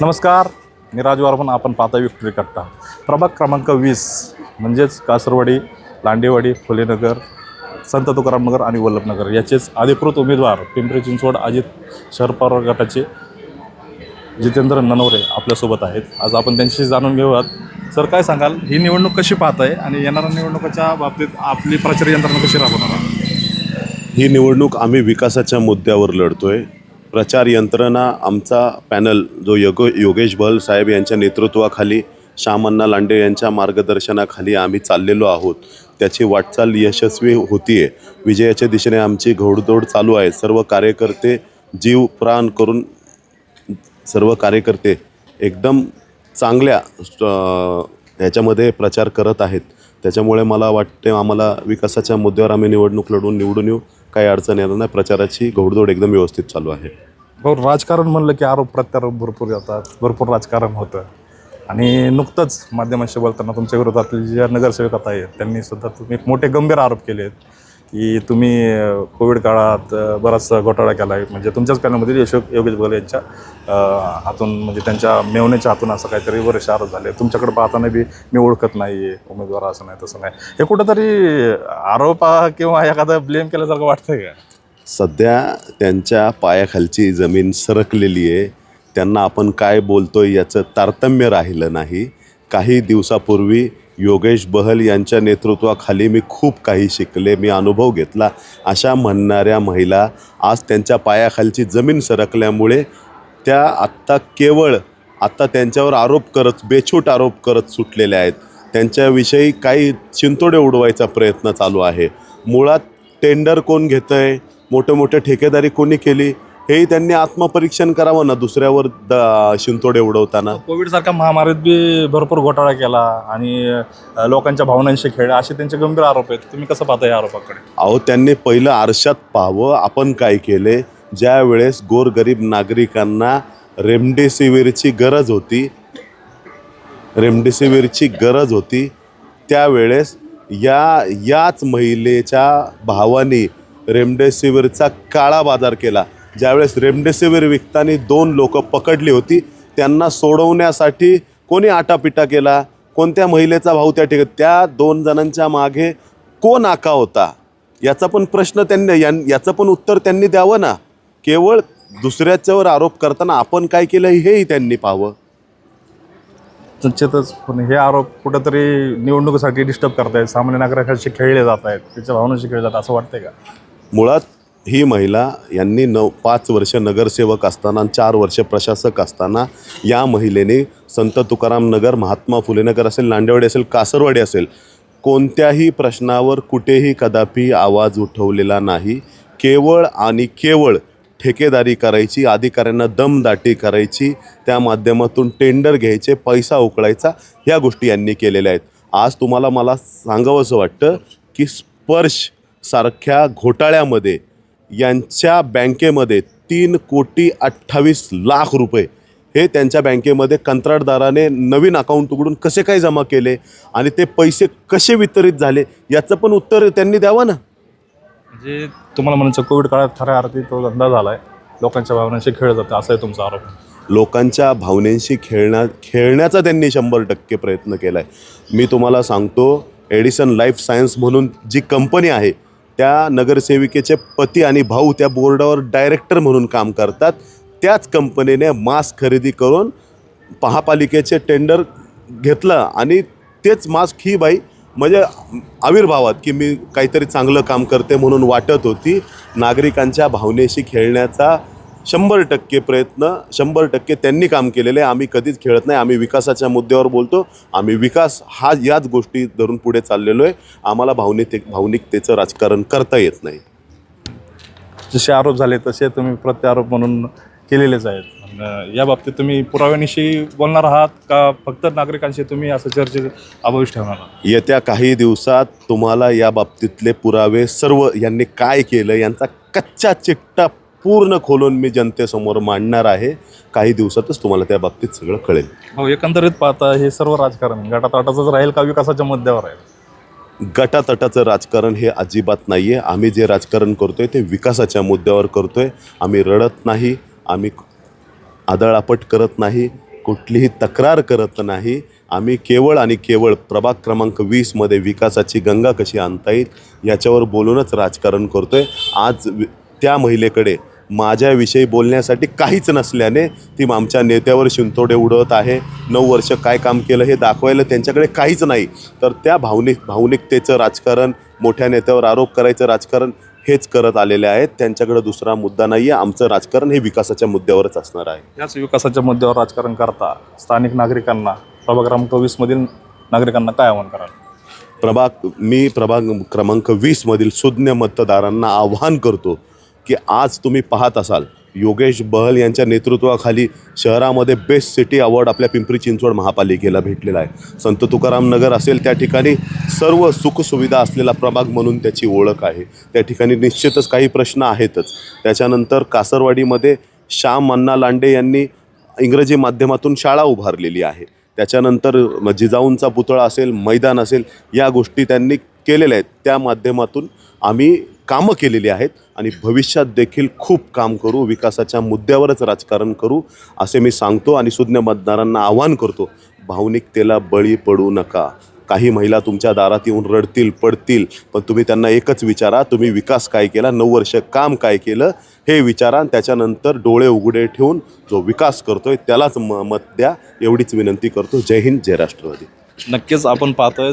नमस्कार, मी राजू अर्पण. आपण पाहता विक्टरी कट्टा. प्रभाग क्रमांक 20 म्हणजेच कासरवाडी, लांडेवाडी, फुलेनगर, संत तुकारामनगर आणि वल्लभनगर याचेच अधिकृत उमेदवार पिंपरी चिंचवड अजित शरद पवार गटाचे जितेंद्र ननवरे आपल्यासोबत आहेत. आज आपण त्यांच्याशी जाणून घेऊयात. सर, काय सांगाल, ही निवडणूक कशी पाहताय आणि येणाऱ्या निवडणुकीच्या बाबतीत आपली प्रचार यंत्रणा कशी राबवणार आहात? ही निवडणूक आम्ही विकासाच्या मुद्द्यावर लढतोय. प्रचार यंत्रणा आमचा पॅनल जो योगेश बहल साहेब यांच्या नेतृत्वाखाली, श्यामअण्णा लांडे यांच्या मार्गदर्शनाखाली आम्ही चाललेलो आहोत. त्याची वाटचाल यशस्वी होतीये. विजयाच्या दिशेने आमची घोडदौड चालू आहे. सर्व कार्यकर्ते जीव प्राण करून सर्व कार्यकर्ते एकदम चांगल्या ह्याच्यामध्ये प्रचार करत आहेत. त्याच्यामुळे मला वाटते आम्हाला विकासाच्या मुद्द्यावर आम्ही निवडणूक लढवून निवडून येऊ. काही अडचण येणार नाही. प्रचाराची घोडदौड एकदम व्यवस्थित चालू आहे. राजकारण म्हणलं की आरोप प्रत्यारोप भरपूर येतात, भरपूर राजकारण होतं. आणि नुकतंच माध्यमांशी बोलताना तुमच्या विरोधातले ज्या नगरसेवक आहेत त्यांनी सुद्धा तुम्ही मोठे गंभीर आरोप केले आहेत की तुम्ही कोविड काळात बराचसा घोटाळा केला आहे. म्हणजे तुमच्याच पॅनलमधील योगेश बहल यांच्या हातून, म्हणजे त्यांच्या मेवण्याच्या हातून असं काहीतरी बरेचसे आरोप झाले. तुमच्याकडे पाहताना बी मी ओळखत नाही आहे उमेदवार, असं नाही तसं नाही. हे कुठंतरी आरोप किंवा एखादा ब्लेम केल्यासारखं वाटतंय का? सध्या त्यांच्या पायाखालची जमीन सरकलेली आहे. त्यांना आपण काय बोलतोय याचं तारतम्य राहिलं नाही. काही दिवसापूर्वी योगेश बहल यांच्या नेतृत्वाखाली मी खूप काही शिकले, मी अनुभव घेतला, अशा म्हणणाऱ्या महिला आज त्यांच्या पायाखालची जमीन सरकल्यामुळे त्या आत्ता त्यांच्यावर आरोप करत, बेछूट आरोप करत सुटलेल्या आहेत. त्यांच्याविषयी काही चिंतोडे उडवायचा प्रयत्न चालू आहे. मुळात टेंडर कोण घेतं आहे, मोठे मोठे ठेकेदारी कोणी केली, हेही त्यांनी आत्मपरीक्षण करावं ना दुसऱ्यावर शिंतोडे उडवताना. कोविडसारख्या महामारीत बी भरपूर घोटाळा केला आणि लोकांच्या भावनांशी खेळ, असे त्यांचे गंभीर आरोप आहेत. तुम्ही कसं पाहता या आरोपाकडे? अहो, त्यांनी पहिलं आरशात पाहावं आपण काय केले. ज्या वेळेस गोरगरीब नागरिकांना रेमडेसिवीरची गरज होती त्यावेळेस याच महिलेच्या भावानी रेमडेसिवीरचा काळा बाजार केला. ज्यावेळेस रेमडेसिवीर विकताना 2 लोकं पकडली होती, त्यांना सोडवण्यासाठी कोणी आटापिटा केला, कोणत्या महिलेचा भाऊ त्या ठिकाणी, त्या 2 जणांच्या मागे कोण आका होता, याचा पण प्रश्न याचं पण उत्तर त्यांनी द्यावं ना. केवळ दुसऱ्याच्यावर आरोप करताना आपण काय केलं हेही त्यांनी पाहावं. निश्चितच, पण हे आरोप कुठंतरी निवडणुकीसाठी डिस्टर्ब करतायत, सामान्य नागरिकांशी खेळले जात आहेत, त्याच्या भावनांशी खेळले जातात, असं वाटतंय का? मुळात ही महिला यांनी 5 वर्ष नगरसेवक असताना, 4 वर्ष प्रशासक असताना या महिलेने संत तुकाराम नगर, महात्मा फुले नगर असेल, लांडेवाडी असेल, कासरवाडी असेल, कोणत्याही प्रश्नावर कुठेही कदापि आवाज उठवलेला नाही. केवळ आणि केवळ ठेकेदारी करायची, अधिकाऱ्यांना दमदाटी करायची, त्या माध्यमातून टेंडर घ्यायचे, पैसा उकळायचा, ह्या गोष्टी यांनी केलेल्या आहेत. आज तुम्हाला मला सांगावंसं वाटतं की स्पर्श सारख्या घोटाळ्यामध्ये यांच्या बँकेमध्ये 3,28,00,000 रुपये हे त्यांच्या बँकेमध्ये कंत्राटदाराने नवीन अकाउंट उघडून कसे काय जमा केले आणि ते पैसे कसे वितरित झाले याचं पण उत्तर त्यांनी द्यावं ना. म्हणजे तुम्हाला म्हणायचं कोविड काळात खऱ्या अर्थी तो धंदा झाला आहे, लोकांच्या भावनांशी खेळ जातं, असा आहे तुमचा आरोप? लोकांच्या भावनेशी खेळण्याचा त्यांनी 100% प्रयत्न केला आहे. मी तुम्हाला सांगतो, एडिसन लाईफ सायन्स म्हणून जी कंपनी आहे, त्या नगरसेविकेचे पती आणि भाऊ त्या बोर्डावर डायरेक्टर म्हणून काम करतात. त्याच कंपनीने मास्क खरेदी करून महापालिकेचे टेंडर घेतलं आणि तेच मास्क ही बाई म्हणजे आविर्भावात की मी काहीतरी चांगलं काम करते म्हणून वाटत होती. नागरिकांच्या भावनेशी खेळण्याचा 100% प्रयत्न 100% त्यांनी काम केलेलं आहे. आम्ही कधीच खेळत नाही. आम्ही विकासाच्या मुद्द्यावर बोलतो. आम्ही विकास याच गोष्टी धरून पुढे चाललेलो आहे. आम्हाला भावनिकतेचं राजकारण करता येत नाही. जसे आरोप झाले तसे तुम्ही प्रत्यारोप म्हणून केलेलेच आहेत. या बाबतीत तुम्ही पुराव्यानिशी बोलणार आहात का फक्त नागरिकांशी तुम्ही असं चर्चेत अभाविष ठेवणार आहात? येत्या काही दिवसात तुम्हाला या बाबतीतले पुरावे सर्व यांनी काय केलं यांचा कच्चा चिट्टा पूर्ण खोलून मी जनतेसमोर मांडणार आहे. काही दिवसातच तुम्हाला त्या बाबतीत सगळं कळेल. हो, एकंदरीत पाहता हे सर्व राजकारण गटातटाचंच राहील का विकासाच्या मुद्द्यावर राहील? गटातटाचं राजकारण हे अजिबात नाही आहे. आम्ही जे राजकारण करतोय ते विकासाच्या मुद्द्यावर करतोय. आम्ही रडत नाही, आम्ही आदळआपट करत नाही. कुठलीही तक्रार करत नाही. आम्ही केवळ आणि केवळ प्रभाग क्रमांक 20मध्ये विकासाची गंगा कशी आणता येईल याच्यावर बोलूनच राजकारण करतो आहे. आज त्या महिलेकडे माझ्याविषयी बोलण्यासाठी काहीच नसल्याने ती आमच्या नेत्यावर शिंतोडे उडवत आहे. 9 वर्ष काय काम केलं हे दाखवायला त्यांच्याकडे काहीच नाही. तर त्या भावनिकतेचं राजकारण, मोठ्या नेत्यावर आरोप करायचं राजकारण हेच करत आलेले आहेत. त्यांच्याकडे दुसरा मुद्दा नाही आहे. आमचं राजकारण हे विकासाच्या मुद्द्यावरच असणार आहे. याच विकासाच्या मुद्द्यावर राजकारण करता स्थानिक नागरिकांना, प्रभाग क्रमांक 20मधील नागरिकांना काय आवाहन कराल? मी प्रभाग क्रमांक 20मधील सुज्ञ मतदारांना आवाहन करतो की आज तुम्ही पाहत असाल योगेश बहल यांच्या नेतृत्वाखाली शहरामध्ये बेस्ट सिटी अवॉर्ड आपल्या पिंपरी चिंचवड महापालिकेला भेटलेला आहे. संत तुकाराम नगर असेल त्या ठिकाणी सर्व सुखसुविधा असलेला प्रभाग म्हणून त्याची ओळख आहे. त्या ठिकाणी निश्चितच काही प्रश्न आहेतच. त्याच्यानंतर कासरवाडीमध्ये श्याम अण्णा लांडे यांनी इंग्रजी माध्यमातून शाळा उभारलेली आहे. त्याच्यानंतर जिजाऊंचा पुतळा असेल, मैदान असेल, या गोष्टी त्यांनी केलेल्या आहेत. त्या माध्यमातून आम्ही कामं केलेली आहेत आणि भविष्यात देखील खूप काम करू, विकासाच्या मुद्द्यावरच राजकारण करू असे मी सांगतो आणि सुज्ञ मतदारांना आवाहन करतो, भावनिकतेला बळी पडू नका. काही महिला तुमच्या दारात येऊन रडतील, पडतील, पण तुम्ही त्यांना एकच विचारा, तुम्ही विकास काय केला, 9 वर्ष काम काय केलं हे विचारा. त्याच्यानंतर डोळे उघडे ठेवून जो विकास करतोय त्यालाच मत द्या, एवढीच विनंती करतो. जय हिंद, जय राष्ट्रवादी. नक्कीच आपण पाहतोय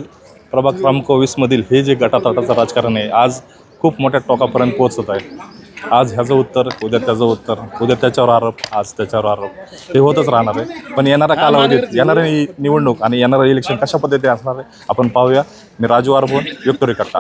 प्रभाग क्रमांक 20मधील हे जे गटातटाचं राजकारण आहे आज खूप मोठ्या टोकापर्यंत पोहोचत आहे. आज ह्याचं उत्तर, उद्या त्याचं उत्तर, उद्या त्याच्यावर आरोप, आज त्याच्यावर आरोप, हे होतच राहणार आहे. पण येणाऱ्या कालावधीत येणारी निवडणूक आणि येणारं इलेक्शन कशा पद्धतीने असणार आहे आपण पाहूया. मी राजू आरबोन, विक्टोरी कट्टा.